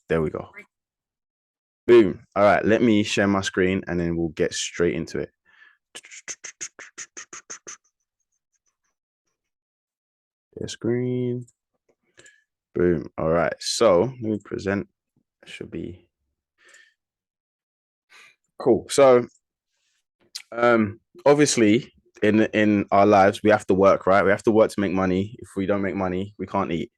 There we go. Boom. All right, let me share my screen and then we'll get straight into it. Share screen. Boom. All right. So let me present. Should be cool. So obviously in our lives we have to work, right? We have to work to make money. If we don't make money, we can't eat.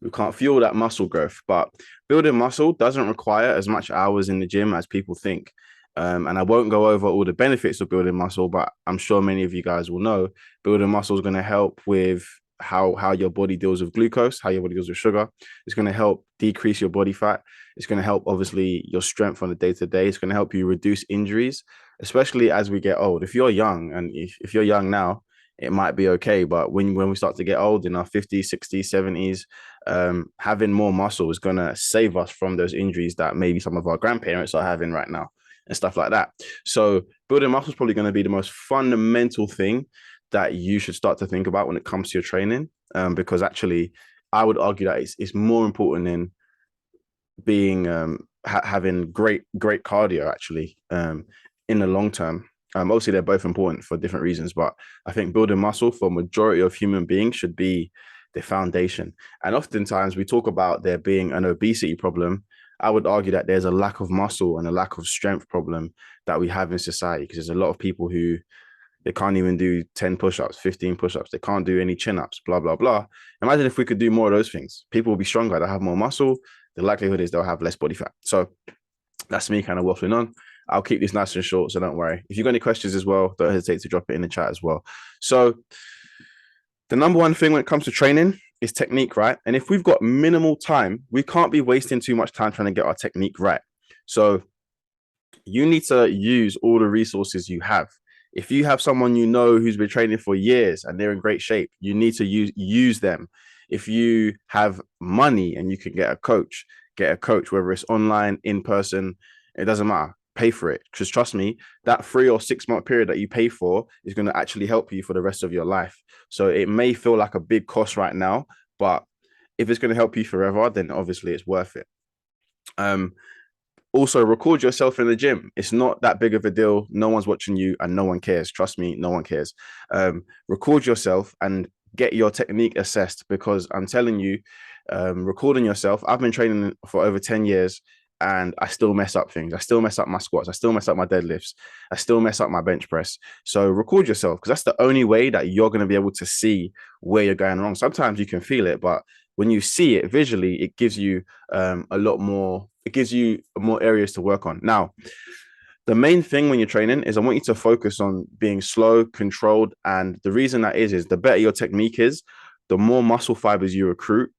We can't fuel that muscle growth. But building muscle doesn't require as much hours in the gym as people think. And I won't go over all the benefits of building muscle, but I'm sure many of you guys will know building muscle is going to help with how your body deals with glucose, how your body deals with sugar. It's going to help decrease your body fat. It's going to help, obviously, your strength on the day to day. It's going to help you reduce injuries, especially as we get old. If you're young, and if you're young now, it might be okay. But when we start to get old in our 50s, 60s, 70s, having more muscle is going to save us from those injuries that maybe some of our grandparents are having right now and stuff like that. So building muscle is probably going to be the most fundamental thing that you should start to think about when it comes to your training, because actually I would argue that it's more important than being having great cardio actually, in the long term. Obviously they're both important for different reasons, but I think building muscle for majority of human beings should be the foundation. And oftentimes we talk about there being an obesity problem. I would argue that there's a lack of muscle and a lack of strength problem that we have in society, because there's a lot of people who they can't even do 10 push-ups, 15 push-ups. They can't do any chin-ups, blah, blah, blah. Imagine if we could do more of those things. People will be stronger. They'll have more muscle. The likelihood is they'll have less body fat. So that's me kind of waffling on. I'll keep this nice and short, so don't worry. If you've got any questions as well, don't hesitate to drop it in the chat as well. So the number one thing when it comes to training is technique, right? And if we've got minimal time, we can't be wasting too much time trying to get our technique right. So you need to use all the resources you have. If you have someone you know who's been training for years and they're in great shape, you need to use them. If you have money and you can get a coach, whether it's online, in person, it doesn't matter. Pay for it. Because trust me, that 3 or 6 month period that you pay for is going to actually help you for the rest of your life. So it may feel like a big cost right now, but if it's going to help you forever, then obviously it's worth it. Also, record yourself in the gym. It's not that big of a deal. No one's watching you and no one cares. Trust me, no one cares. Record yourself and get your technique assessed, because I'm telling you, recording yourself, I've been training for over 10 years and I still mess up things. I still mess up my squats. I still mess up my deadlifts. I still mess up my bench press. So record yourself, because that's the only way that you're going to be able to see where you're going wrong. Sometimes you can feel it, but when you see it visually, it gives you a lot more. It gives you more areas to work on. Now, the main thing when you're training is I want you to focus on being slow, controlled. And the reason that is the better your technique is, the more muscle fibers you recruit,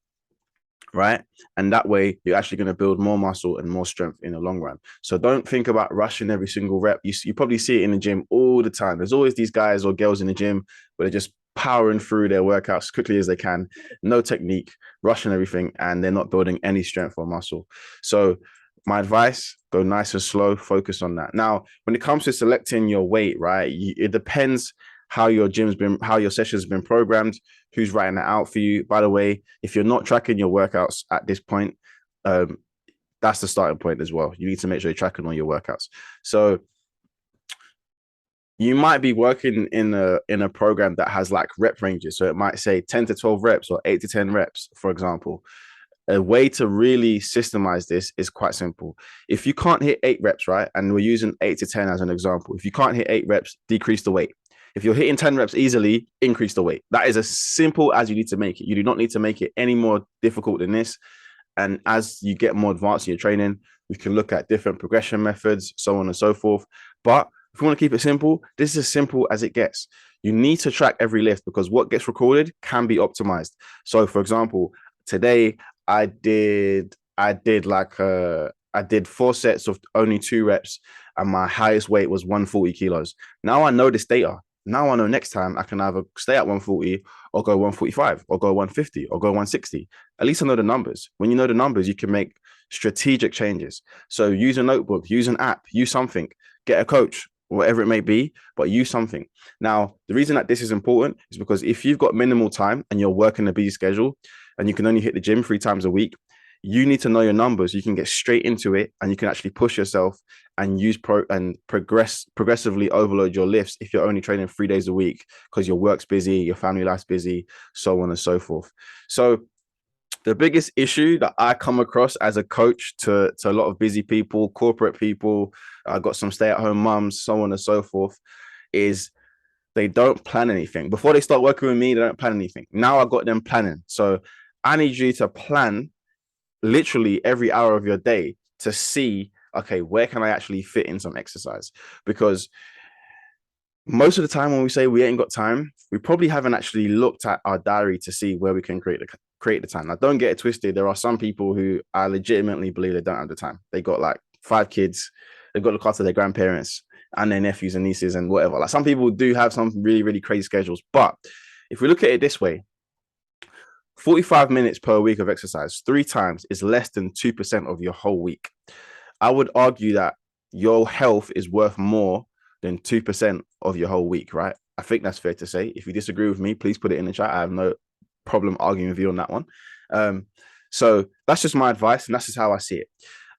right? And that way you're actually going to build more muscle and more strength in the long run. So don't think about rushing every single rep. You probably see it in the gym all the time. There's always these guys or girls in the gym where they're just powering through their workouts as quickly as they can, no technique, rushing everything, and they're not building any strength or muscle. So my advice, go nice and slow, focus on that. Now, when it comes to selecting your weight, right, it depends how your session's been programmed, who's writing it out for you. By the way, if you're not tracking your workouts at this point, that's the starting point as well. You need to make sure you're tracking all your workouts. So you might be working in a program that has like rep ranges. So it might say 10 to 12 reps or 8 to 10 reps, for example. A way to really systemize this is quite simple. If you can't hit 8 reps, right, and we're using 8 to 10 as an example, if you can't hit 8 reps, decrease the weight. If you're hitting 10 reps easily, increase the weight. That is as simple as you need to make it. You do not need to make it any more difficult than this. And as you get more advanced in your training, we can look at different progression methods, so on and so forth. But if you want to keep it simple, this is as simple as it gets. You need to track every lift, because what gets recorded can be optimized. So for example, today I did 4 sets of only 2 reps and my highest weight was 140 kilos. Now I know this data. Now I know next time I can either stay at 140 or go 145 or go 150 or go 160. At least I know the numbers. When you know the numbers, you can make strategic changes. So use a notebook, use an app, use something, get a coach, whatever it may be, but use something. Now, the reason that this is important is because if you've got minimal time and you're working a busy schedule and you can only hit the gym 3 times a week, you need to know your numbers. You can get straight into it and you can actually push yourself and progressively overload your lifts if you're only training 3 days a week because your work's busy, your family life's busy, so on and so forth. So the biggest issue that I come across as a coach to a lot of busy people, corporate people, I got some stay-at-home mums, so on and so forth, is they don't plan anything. Before they start working with me, they don't plan anything. Now I got them planning. So I need you to plan literally every hour of your day to see, okay, where can I actually fit in some exercise? Because most of the time when we say we ain't got time, we probably haven't actually looked at our diary to see where we can create the time. Now, don't get it twisted. There are some people who I legitimately believe they don't have the time. They got like 5 kids, they've got to look after their grandparents and their nephews and nieces and whatever. Like some people do have some really, really crazy schedules. But if we look at it this way, 45 minutes per week of exercise, 3 times, is less than 2% of your whole week. I would argue that your health is worth more than 2% of your whole week, right? I think that's fair to say. If you disagree with me, please put it in the chat. I have no problem arguing with you on that one. So that's just my advice, and that's just how I see it.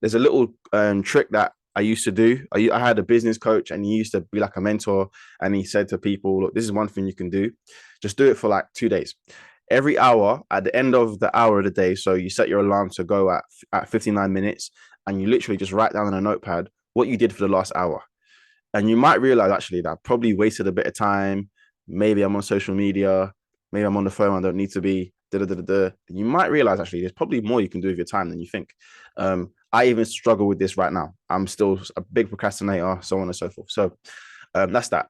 There's a little trick that I used to do. I had a business coach, and he used to be like a mentor, and he said to people, look, this is one thing you can do. Just do it for like 2 days. Every hour, at the end of the hour of the day, so you set your alarm to go at 59 minutes, and you literally just write down on a notepad what you did for the last hour. And you might realize actually that I probably wasted a bit of time. Maybe I'm on social media. Maybe I'm on the phone. I don't need to be. You might realize actually there's probably more you can do with your time than you think. I even struggle with this right now. I'm still a big procrastinator, so on and so forth. So that's that.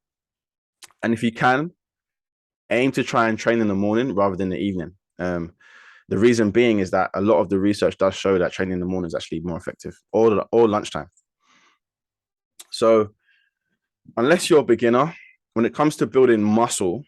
And if you can, aim to try and train in the morning rather than the evening. The reason being is that a lot of the research does show that training in the morning is actually more effective, or lunchtime. So unless you're a beginner, when it comes to building muscle,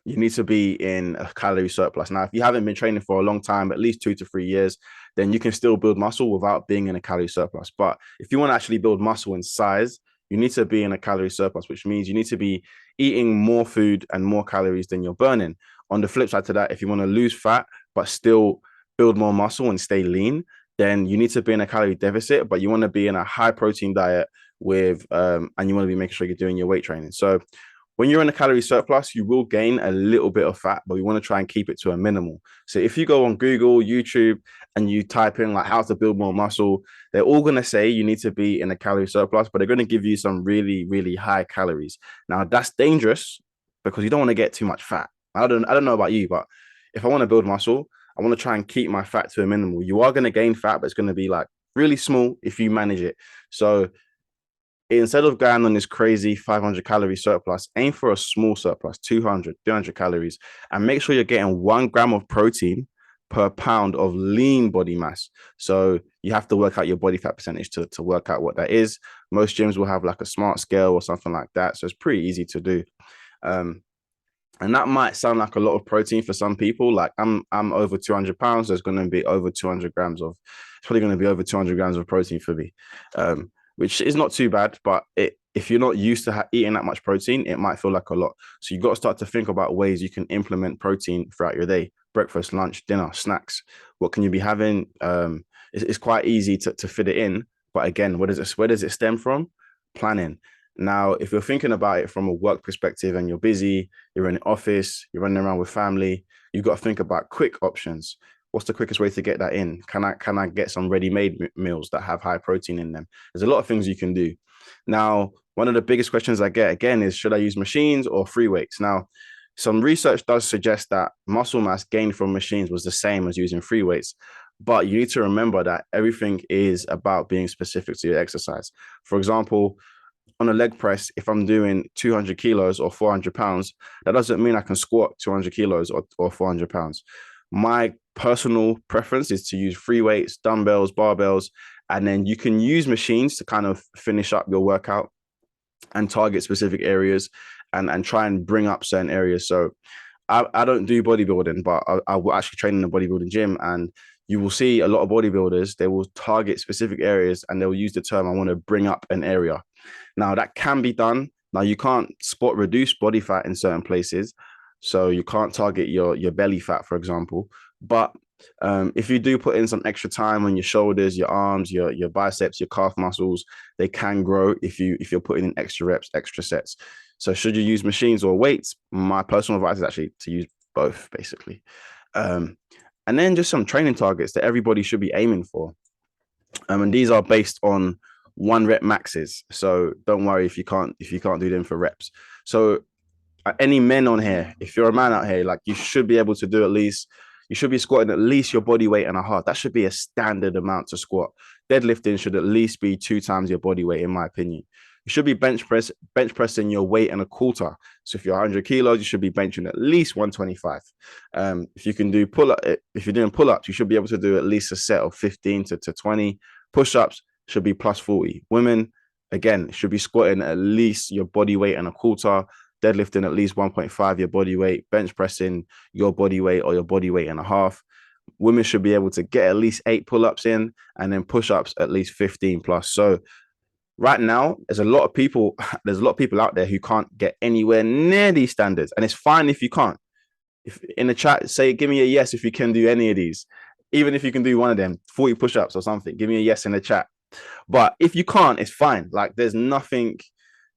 you need to be in a calorie surplus. Now, if you haven't been training for a long time, at least 2 to 3 years, then you can still build muscle without being in a calorie surplus. But if you want to actually build muscle in size, you need to be in a calorie surplus, which means you need to be eating more food and more calories than you're burning. On the flip side to that, if you want to lose fat but still build more muscle and stay lean, then you need to be in a calorie deficit, but you want to be in a high protein diet with and you want to be making sure you're doing your weight training. So when you're in a calorie surplus, you will gain a little bit of fat, but we want to try and keep it to a minimal. So if you go on Google, YouTube, and you type in like how to build more muscle, they're all going to say you need to be in a calorie surplus, but they're going to give you some really, really high calories. Now that's dangerous because you don't want to get too much fat. I don't know about you, but if I want to build muscle, I want to try and keep my fat to a minimal. You are going to gain fat, but it's going to be like really small if you manage it. So instead of going on this crazy 500 calorie surplus, aim for a small surplus, 200, 300 calories, and make sure you're getting 1 gram of protein per pound of lean body mass. So you have to work out your body fat percentage to work out what that is. Most gyms will have like a smart scale or something like that. So it's pretty easy to do. And that might sound like a lot of protein for some people. Like I'm over 200 pounds. There's going to be over 200 grams of, it's probably going to be over 200 grams of protein for me. Which is not too bad, but if you're not used to eating that much protein, it might feel like a lot. So you've got to start to think about ways you can implement protein throughout your day: breakfast, lunch, dinner, snacks. What can you be having? It's quite easy to fit it in, but again, where does it stem from? Planning. Now, if you're thinking about it from a work perspective and you're busy, you're in the office, you're running around with family, you've got to think about quick options. What's the quickest way to get that in? Can I get some ready-made meals that have high protein in them? There's a lot of things you can do. Now, one of the biggest questions I get again is, should I use machines or free weights? Now, some research does suggest that muscle mass gained from machines was the same as using free weights. But you need to remember that everything is about being specific to your exercise. For example, on a leg press, if I'm doing 200 kilos or 400 pounds, that doesn't mean I can squat 200 kilos or 400 pounds. My personal preference is to use free weights, dumbbells, barbells, and then you can use machines to kind of finish up your workout and target specific areas and try and bring up certain areas. So I don't do bodybuilding, but I will actually train in a bodybuilding gym, and you will see a lot of bodybuilders, they will target specific areas and they'll use the term, I want to bring up an area. Now that can be done. Now you can't spot reduce body fat in certain places. So you can't target your belly fat, for example, but If you do put in some extra time on your shoulders, your arms, your biceps, your calf muscles, they can grow if you're putting in extra reps, extra sets. So should you use machines or weights? My personal advice is actually to use both, basically. Um, and then just some training targets that everybody should be aiming for. And these are based on 1 rep maxes. So don't worry if you can't do them for reps. So any men on here, if you're a man out here, like you should be able to do at least, you should be squatting at least your body weight and a half. That should be a standard amount to squat. Deadlifting should at least be 2 times your body weight, in my opinion. You should be bench pressing your weight and a quarter. So if you're 100 kilos, you should be benching at least 125. If you can do if you're doing pull ups, you should be able to do at least a set of 15 to 20. Push ups should be plus 40. Women, again, should be squatting at least your body weight and a quarter, deadlifting at least 1.5 your body weight, bench pressing your body weight or your body weight and a half. Women should be able to get at least 8 pull-ups in, and then push-ups at least 15 plus. So right now, there's a lot of people out there who can't get anywhere near these standards. And it's fine if you can't. If in the chat, say, give me a yes if you can do any of these. Even if you can do one of them, 40 push-ups or something, give me a yes in the chat. But if you can't, it's fine. Like there's nothing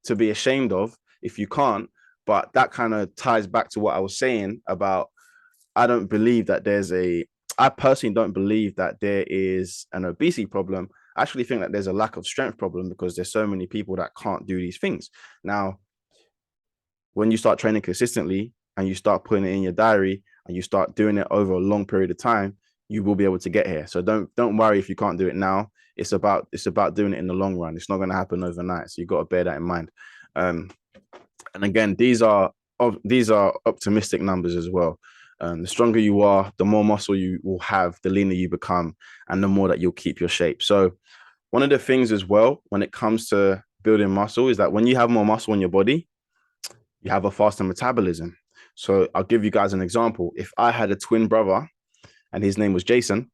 to be ashamed of if you can't. But that kind of ties back to what I was saying about I personally don't believe that there is an obesity problem. I actually think that there's a lack of strength problem because there's so many people that can't do these things. Now, when you start training consistently and you start putting it in your diary and you start doing it over a long period of time, you will be able to get here. So don't worry if you can't do it now. It's about doing it in the long run. It's not going to happen overnight. So you've got to bear that in mind. And again, these are optimistic numbers as well. The stronger you are, the more muscle you will have, the leaner you become, and the more that you'll keep your shape. So one of the things as well, when it comes to building muscle, is that when you have more muscle in your body, you have a faster metabolism. So I'll give you guys an example. If I had a twin brother and his name was Jason,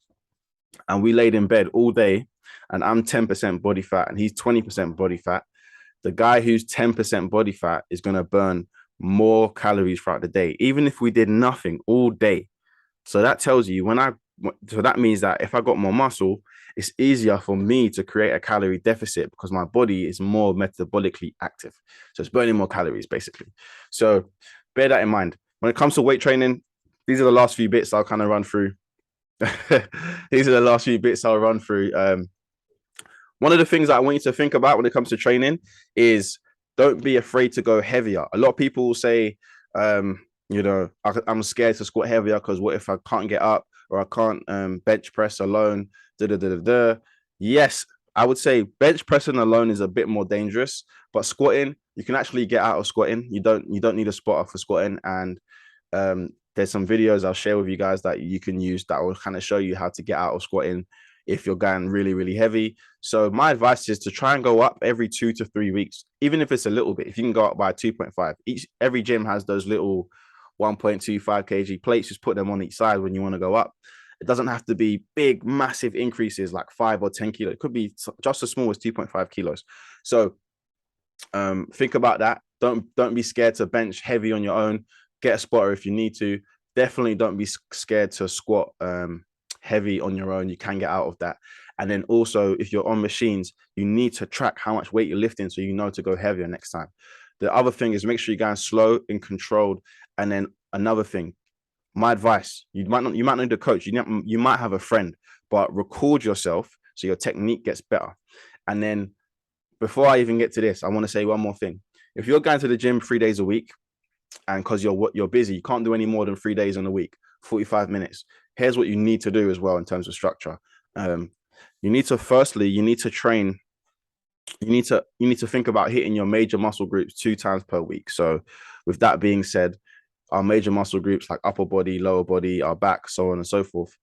and we laid in bed all day, and I'm 10% body fat and he's 20% body fat, the guy who's 10% body fat is going to burn more calories throughout the day, even if we did nothing all day. So that tells you so that means that if I got more muscle, it's easier for me to create a calorie deficit because my body is more metabolically active. So it's burning more calories, basically. So bear that in mind. When it comes to weight training, these are the last few bits I'll kind of run through. These are the last few bits I'll run through. One of the things that I want you to think about when it comes to training is don't be afraid to go heavier. A lot of people say, I'm scared to squat heavier because what if I can't get up or I can't bench press alone? Yes, I would say bench pressing alone is a bit more dangerous, but squatting, you can actually get out of squatting. You don't need a spotter for squatting. And there's some videos I'll share with you guys that you can use that will kind of show you how to get out of squatting if you're going really, really heavy. So my advice is to try and go up every 2 to 3 weeks, even if it's a little bit. If you can go up by 2.5, every gym has those little 1.25 kg plates. Just put them on each side when you want to go up. It doesn't have to be big, massive increases like 5 or 10 kilos. It could be just as small as 2.5 kilos. So think about that. Don't be scared to bench heavy on your own. Get a spotter if you need to. Definitely don't be scared to squat heavy on your own. You can get out of that. And then also, if you're on machines, you need to track how much weight you're lifting so you know to go heavier next time. The other thing is make sure you're going slow and controlled. And then another thing, my advice, you might not need a coach. You might have a friend, but record yourself so your technique gets better. And then before I even get to this, I want to say one more thing. If you're going to the gym 3 days a week, and because you're busy, you can't do any more than 3 days in a week, 45 minutes. Here's what you need to do as well in terms of structure. You need to train. You need to think about hitting your major muscle groups 2 times per week. So with that being said, our major muscle groups like upper body, lower body, our back, so on and so forth.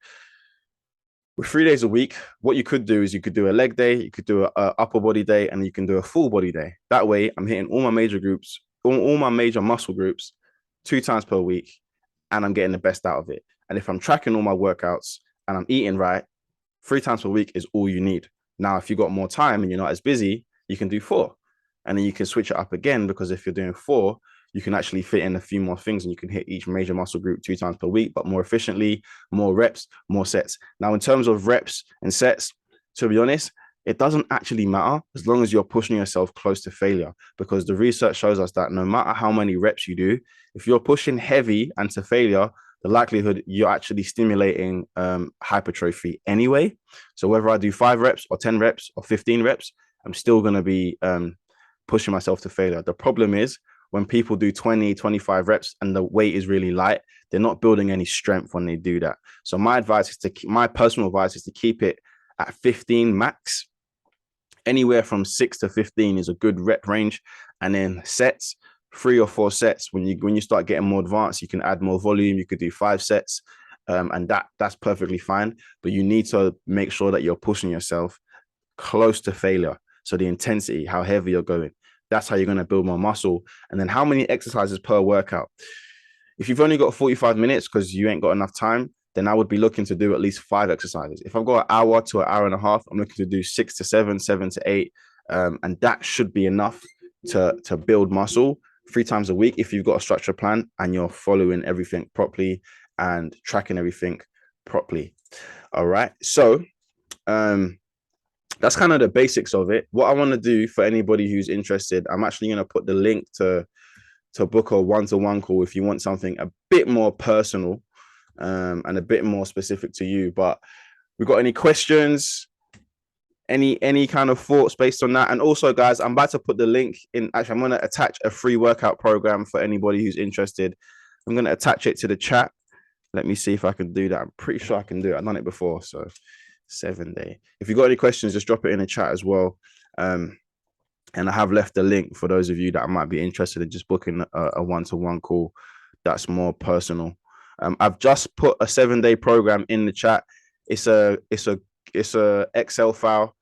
With 3 days a week, what you could do is you could do a leg day, you could do a upper body day, and you can do a full body day. That way, I'm hitting all my major groups, all my major muscle groups 2 times per week, and I'm getting the best out of it. And if I'm tracking all my workouts and I'm eating right, 3 times per week is all you need. Now, if you've got more time and you're not as busy, you can do 4. And then you can switch it up again, because if you're doing 4, you can actually fit in a few more things and you can hit each major muscle group 2 times per week, but more efficiently, more reps, more sets. Now, in terms of reps and sets, to be honest, it doesn't actually matter as long as you're pushing yourself close to failure, because the research shows us that no matter how many reps you do, if you're pushing heavy and to failure, the likelihood you're actually stimulating hypertrophy anyway. So whether I do 5 reps or 10 reps or 15 reps, I'm still going to be pushing myself to failure. The problem is when people do 20, 25 reps and the weight is really light, they're not building any strength when they do that. So my personal advice is to keep it at 15 max. Anywhere from 6 to 15 is a good rep range. And then sets, 3 or 4 sets. When you start getting more advanced, you can add more volume. You could do 5 sets, and that's perfectly fine. But you need to make sure that you're pushing yourself close to failure. So the intensity, how heavy you're going, that's how you're going to build more muscle. And then how many exercises per workout? If you've only got 45 minutes because you ain't got enough time, then I would be looking to do at least 5 exercises. If I've got an hour to an hour and a half, I'm looking to do 6 to 7, 7 to 8. And that should be enough to build muscle 3 times a week if you've got a structured plan and you're following everything properly and tracking everything properly. All right. So that's kind of the basics of it. What I want to do for anybody who's interested, I'm actually going to put the link to book a one-to-one call if you want something a bit more personal and a bit more specific to you. But we got any questions, any kind of thoughts based on that? And also, guys, I'm about to put the link in. Actually, I'm going to attach a free workout program for anybody who's interested. I'm going to attach it to the chat. Let me see if I can do that. I'm pretty sure I can do it. I've done it before. So 7-day. If you've got any questions, just drop it in the chat as well. And I have left the link for those of you that might be interested in just booking a one-to-one call that's more personal. I've just put a 7-day program in the chat. It's a Excel file.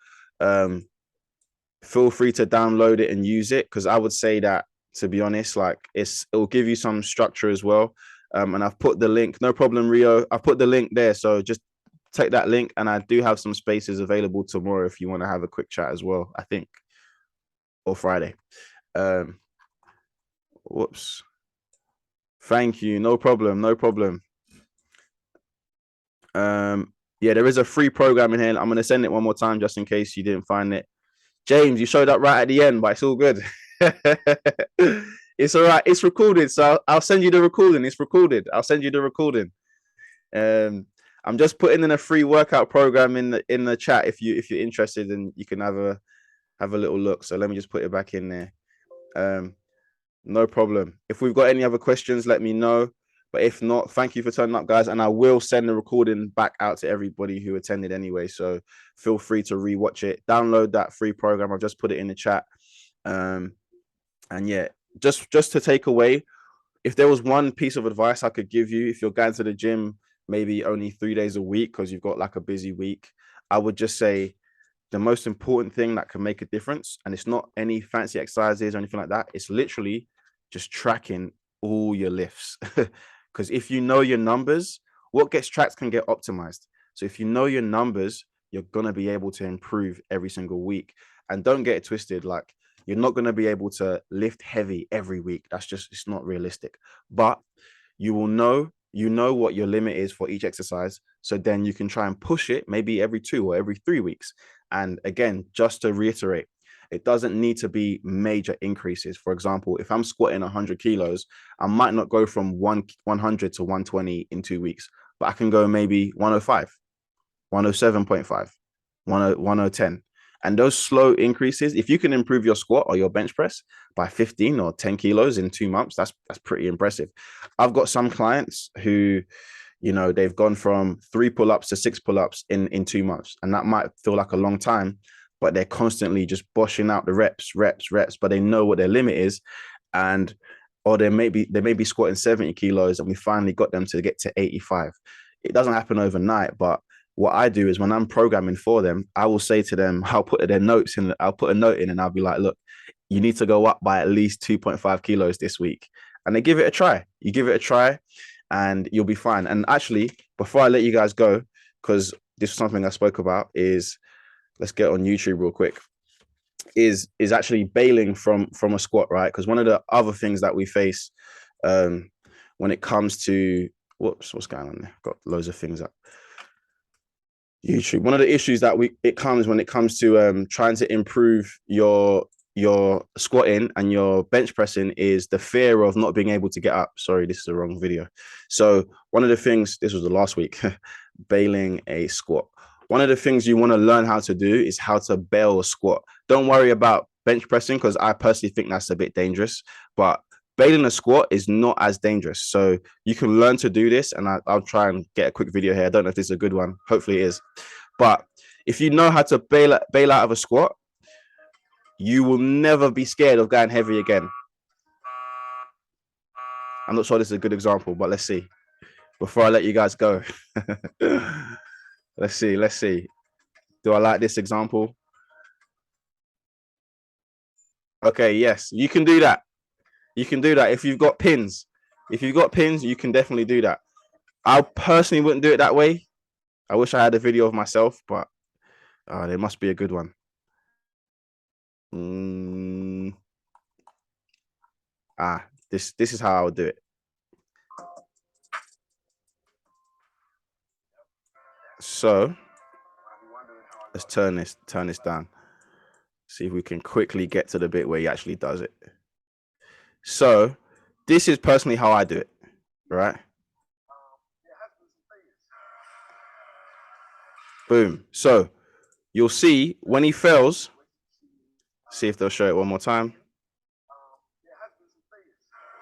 Feel free to download it and use it, because I would say that, to be honest, like it'll give you some structure as well. And I've put the link. No problem, Rio. I've put the link there. So just take that link, and I do have some spaces available tomorrow if you want to have a quick chat as well, I think, or Friday. Whoops. Thank you. No problem. Yeah, there is a free program in here. I'm going to send it one more time just in case you didn't find it. James, you showed up right at the end, but it's all good. It's all right. It's recorded. So I'll send you the recording. It's recorded. I'll send you the recording. I'm just putting in a free workout program in the chat if you're interested, and you can have a little look. So let me just put it back in there. No problem. If we've got any other questions, let me know. But if not, thank you for turning up, guys. And I will send the recording back out to everybody who attended anyway. So feel free to rewatch it. Download that free program. I've just put it in the chat. And yeah, just to take away, if there was one piece of advice I could give you, if you're going to the gym maybe only 3 days a week because you've got like a busy week, I would just say the most important thing that can make a difference, and it's not any fancy exercises or anything like that, it's literally just tracking all your lifts. Because if you know your numbers, what gets tracked can get optimized. So if you know your numbers, you're going to be able to improve every single week. And don't get it twisted. Like, you're not going to be able to lift heavy every week. It's not realistic. But you will know what your limit is for each exercise. So then you can try and push it maybe every 2 or every 3 weeks. And again, just to reiterate, it doesn't need to be major increases. For example, if I'm squatting 100 kilos, I might not go from 100 to 120 in 2 weeks, but I can go maybe 105, 107.5, 10. And those slow increases, if you can improve your squat or your bench press by 15 or 10 kilos in 2 months, that's pretty impressive. I've got some clients who, they've gone from 3 pull-ups to 6 pull-ups in 2 months. And that might feel like a long time, but they're constantly just boshing out the reps, but they know what their limit is. Or they may be squatting 70 kilos and we finally got them to get to 85. It doesn't happen overnight, but what I do is when I'm programming for them, I will say to them, I'll put their notes in, I'll put a note in and I'll be like, look, you need to go up by at least 2.5 kilos this week. And they give it a try. You give it a try and you'll be fine. And actually, before I let you guys go, because this is something I spoke about, is let's get on YouTube real quick. is actually bailing from a squat, right? Because one of the other things that we face when it comes to what's going on there? Got loads of things up. YouTube. One of the issues that it comes when it comes to trying to improve your squatting and your bench pressing is the fear of not being able to get up. Sorry, this is the wrong video. So one of the things, this was the last week, bailing a squat. One of the things you want to learn how to do is how to bail a squat. Don't worry about bench pressing because I personally think that's a bit dangerous, but bailing a squat is not as dangerous. So you can learn to do this, and I'll try and get a quick video here. I don't know if this is a good one. Hopefully it is. But if you know how to bail out of a squat, you will never be scared of going heavy again. I'm not sure this is a good example, but let's see. Before I let you guys go. Let's see. Do I like this example? Okay, yes, you can do that. You can do that if you've got pins. If you've got pins, you can definitely do that. I personally wouldn't do it that way. I wish I had a video of myself, but there must be a good one. This is how I would do it. So let's turn this down. See if we can quickly get to the bit where he actually does it. So this is personally how I do it, right? Boom. So you'll see when he fails, see if they'll show it one more time.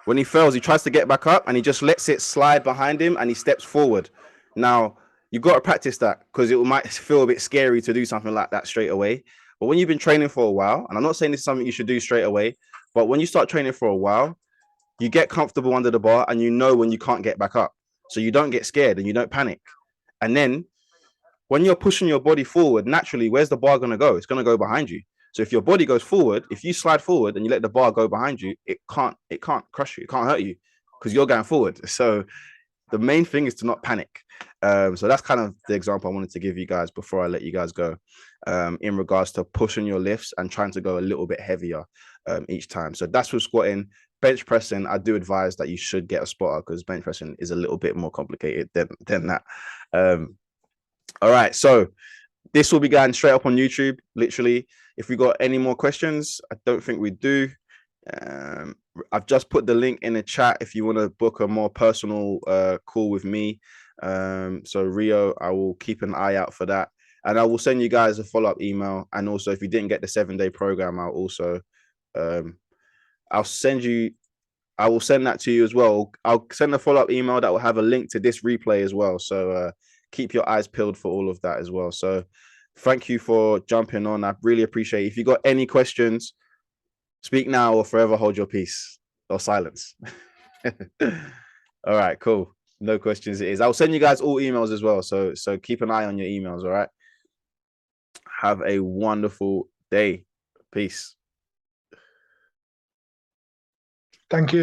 When he fails, he tries to get back up and he just lets it slide behind him and he steps forward. Now, you've got to practice that because it might feel a bit scary to do something like that straight away. But when you've been training for a while, and I'm not saying this is something you should do straight away, but when you start training for a while, you get comfortable under the bar and you know when you can't get back up. So you don't get scared and you don't panic. And then when you're pushing your body forward, naturally, where's the bar going to go? It's going to go behind you. So if your body goes forward, if you slide forward and you let the bar go behind you, it can't crush you. It can't hurt you because you're going forward. So the main thing is to not panic. So that's kind of the example I wanted to give you guys before I let you guys go, in regards to pushing your lifts and trying to go a little bit heavier each time. So that's with squatting. Bench pressing, I do advise that you should get a spotter because bench pressing is a little bit more complicated than that. All right, so this will be going straight up on YouTube, literally. If we got any more questions, I don't think we do. I've just put the link in the chat if you want to book a more personal call with me. So Rio, I will keep an eye out for that. And I will send you guys a follow-up email. And also, if you didn't get the 7-day program, I'll also I will send that to you as well. I'll send a follow-up email that will have a link to this replay as well. So keep your eyes peeled for all of that as well. So thank you for jumping on. I really appreciate it. If you got any questions, speak now or forever hold your peace or silence. All right, cool. No questions it is. I'll send you guys all emails as well. So keep an eye on your emails. All right. Have a wonderful day. Peace. Thank you.